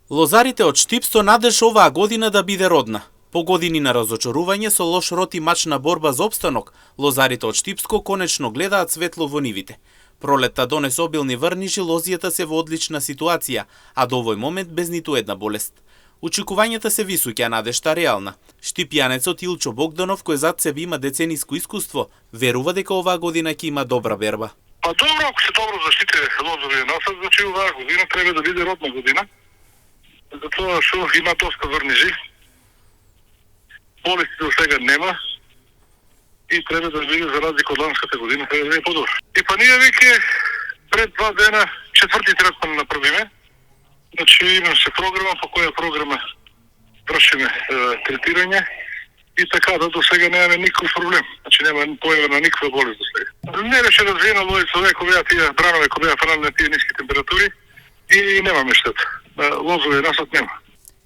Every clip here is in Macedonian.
Лозарите од Штип со надеж оваа година да биде родна. По години на разочарување со лош род и мачна борба за опстанок, лозарите од Штипско конечно гледаат светло во нивите. Пролетта донесе обилни врнижи, лозијата се во одлична ситуација, а до овој момент без ниту една болест. Очекувањата се високи, а надежта реална. Штипјанецот Илчо Богданов, кој зад себе има децениско искуство, верува дека оваа година ќе има добра берба. Па добро, ако се добро заштите лозови насад, значи оваа година треба да биде родна година. Затоа што има доста врнижи. Болести до сега нема и треба да биде за разлика од ланската година, треба да биде подобро. И па ние веќе пред 2 дена четврти третман направиме. Значи имам се програма, по која програма вршиме третирање и така да до сега немаме никаков проблем. Значи нема појава на никаква болест до сега. Не беше развиена лојца кој беа тие бранове, кој беа фанали на тие ниски температури и немаме штета. Лозови насад нема.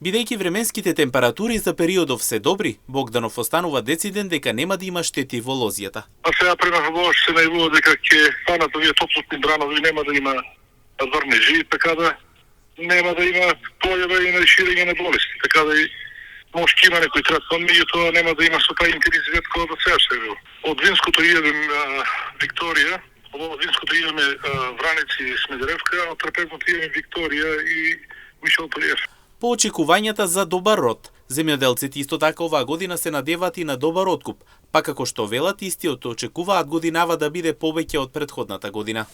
Бидејќи временските температури за периодов се добри, Богданов останува дециден дека нема да има штети во лозијата. А сега пренахубаво се најавува дека ќе станат овие топлотни бранови, нема да има врнежи, така да нема да има појава и на ширење на болести. Така да и може ќе има некој третман, меѓутоа нема да има со тај интензитет кој до сега се било. Од винското идем Викторија, од винското идеме Враници и Смедеревка, од трапезното идеме Викторија и Мишел Полиев. По очекувањата за добар род, земјоделците исто така оваа година се надеваат и на добар откуп, па како што велат, истиот очекуваат годинава да биде повеќе од претходната година.